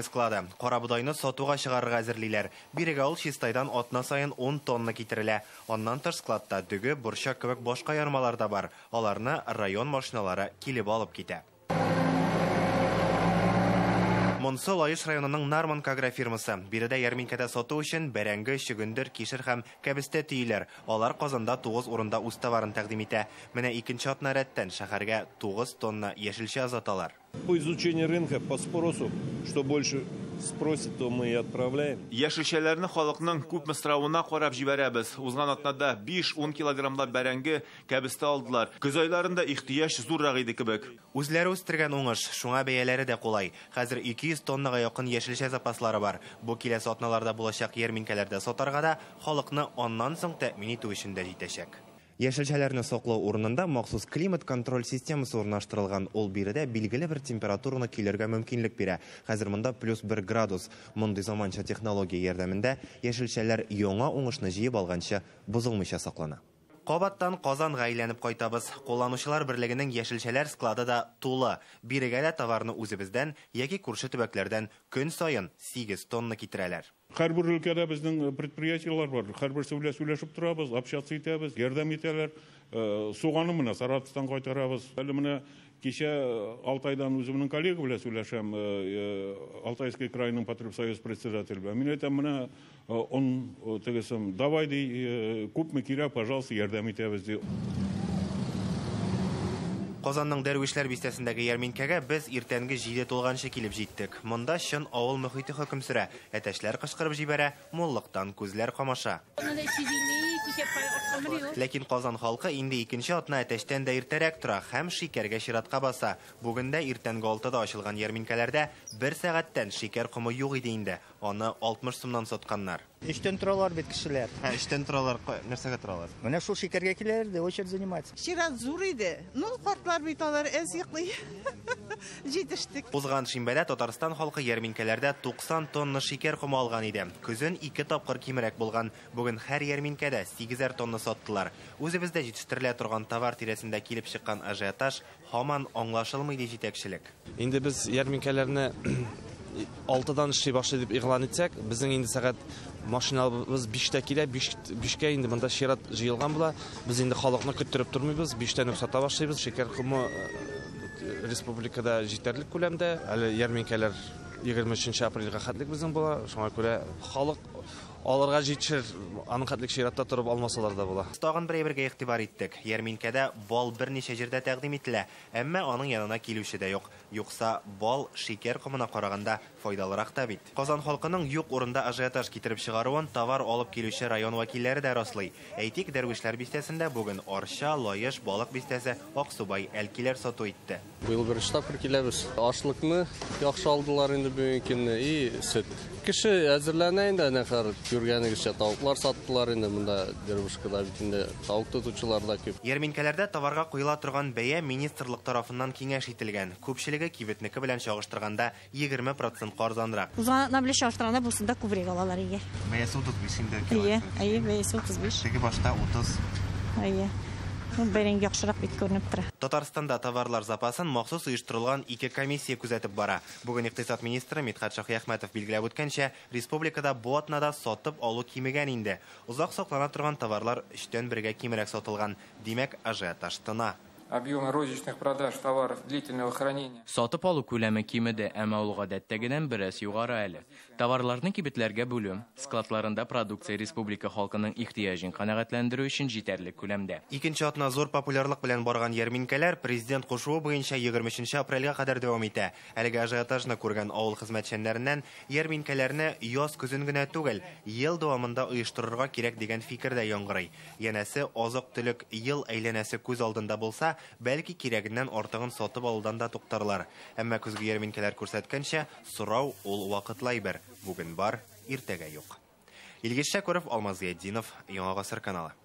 склады. Кара будайны сатуга чыгарырга әзерлиләр. Бирегә ул чистайдан атна сайын 10 тонна китерелә. Аннан тыш складта дүге, борчак кебек башка ярмалар да бар. Аларны район машиналары килеп алып китә. Монсы Лаеш районының Нарман агрофирмасы. Биредә ярминкәдә сату өчен бәрәңге, чөгендер, кишер һәм кәбестә төйләр. Алар Казанда 9 урында үз товарын тәкъдим итә. Менә икенче атна рәттән шәһәргә 9 тонна яшелчә озаталар. По изучению рынка, по спросу, что больше спросит, то мы и отправляем. Яшелчәләрне халыкның күп мисравына карап җибәрәбез. Узган атнада 5-10 килограммлап бәрәңге, кәбестә алдылар. Көз айларында ихтыяҗ зуррак иде кебек. Үзләре үстергән уңыш, шуңа бәяләре дә кулай. Хәзер 200 тоннага якын яшелчә запаслары бар. Бу киләсе атналарда булачак ярминкәләрдә сатарга да халыкны аннан соң тәэмин итү өчен дә җитәчәк. Яшелчәләрне саклау урынында махсус климат контроль системасы урнаштырылган. Ул биредә билгеле бер температураны көйләргә мөмкинлек бирә. Хәзер монда +1 градус. Мондый заманча технология ярдәмендә яшелчәләр яңа уңышны җыеп алганча бозылмыйча саклана. Кабаттан Казанга әйләнеп кайтабыз. Кулланучылар берлегенең яшелчәләр склады да тулы. Бирегә дә товарны үзебездән яки күрше төбәкләрдән көн сайын 8 тонна китерәләр. Һәрбер өлкәдә безнең предприятиелар бар. Һәрберсе белән сөйләшеп торабыз, общаться итәбез, ярдәм итәләр. Суганы менә Саратовтан кайтарабыз. Әле менә кичә Алтайдан үземнең коллега белән сөйләшәм, Алтайский крайның потребсоюз председателе. Мин әйтәм, менә он тегесем, давай ди, күпме кирәк, пожалуйста, ярдәм итәбез ди. Казанның Дәрвишләр бистәсендәге ярминкәгә без иртәнге 7 тулганчы килеп җиттек. Монда чын авыл мөхите хөкем сөрә. Әтәчләр кычкырып җибәрә, муллыктан күзләр камаша. Ләкин Казан халкы инде икенче атна әтәчтән дә иртәрәк тора һәм шикәргә чиратка баса. Бүген дә иртәнге 6-да ачылган ярминкәләрдә 1 сәгатьтән шикәр комы юк иде инде. Аны 60 сумнан сатканнар. Эштән торалар бит кешеләр. Эштән торалар, нәрсәгә торалар? Менә шул шикәргә киләләр дә очередь заниматься. Чират зур иде. Ну, картлар бит алар әз йоклый. Җитештек. Узган шимбәдә Татарстан халкы ярминкәләрдә 90 тонна шикәр комы алган иде. Көзен 2 тапкыр кимерәк булган. Бүген һәр ярминкәдә 8 тонна саттылар. Үзебездә җитештерелә торган товар тирәсендә килеп чыккан ажиотаж һаман аңлашылмый ди җитәкчелек. Инде без ярминкәләрне 6-дан эшли башлый дип игълан итсәк, безнең инде сәгать машиналарыбыз 5-тә килә, 5-кә инде монда чират җыелган була. Без инде халыкны көттереп тормыйбыз, 5-тән үк сата башлыйбыз. Шикәр комы республикада җитәрлек күләмдә, әле ярминкәләр 23 апрельгә хәтлек безнең була. Шуңа күрә халык аларга җитешер, аның хәтлек чиратта торып алмасалар да була. Тагын бер әйбергә игътибар иттек. Ярминкәдә бал берничә җирдә тәкъдим ителә, әмма аның янына килүче дә юк. Юкса бал шикәр комына караганда файдалырак та бит. Казан халкының юк урында ажиотаж китереп чыгаруын товар алып килүче район вәкилләре дә раслый. Әйтик, Дәрвишләр бистәсендә бүген Арча, Лаеш, Балык бистәсе, Аксубай, Әлкиләр сату итте. Быел беренче тапкыр киләбез. Ашлыкны яхшы алдылар инде бүген көнне и сөт. Кеше әзерләнә инде, нәфәр күргәнегезчә тавыклар саттылар инде монда Дәрвишкада бит инде тавык тотучылар да күп. Ярминкәләрдә товарга куела торган бәя министрлык тарафыннан киңәш ителгән. Күпчелеге кибетнеке белән чагыштырганда 20% арзанрак. Узган белән чагыштырганда булсында күбрәк алалар иде. Бәясе 35 инде километр. Әйе, бәясе 35. Теге башта 30. Әйе. Бәрәңге яхшырак бит күренеп тора. Татарстанда товарлар запасын махсус оештырылган 2 комиссия күзәтеп бара. Бүген икътисад министры Мидхәт Шаһиәхмәтов билгеләп үткәнчә, республикада бу атнада сатып алу кимегән инде. Узак саклана торган товарлар 3-тән 1-гә кимерәк сатылган. Димәк, ажиотаж тына. Объемы розничных продаж товаров длительного хранения. Сатып алу күләме кимеде, әмма ул гадәттәгедән бераз югары әле. Товарларны кибетләргә бүлү, складларында продукция республика халкының ихтыяҗын канәгатьләндерү өчен җитәрлек күләмдә. Икенче атна зур популярлык белән барган ярминкәләр президент кушуы буенча 23 апрельгә кадәр дәвам итә. Әлеге ажиотажны күргән авыл хезмәтчәннәреннән ярминкәләрне яз көзен генә түгел, ел дәвамында оештырырга кирәк дигән фикер дә яңгырый. Янәсе, азык-төлек ел әйләнәсе күз алдында булса, бәлки кирәгеннән артыгын сатып алудан да туктарлар. Әмма көзге ярминкәләр күрсәткәнчә, сорау ул вакытлы бер. Бүген бар, иртәгә юк. Илгиз Шәкүров, Алмаз Зиятдинов, Яңа Гасыр каналы.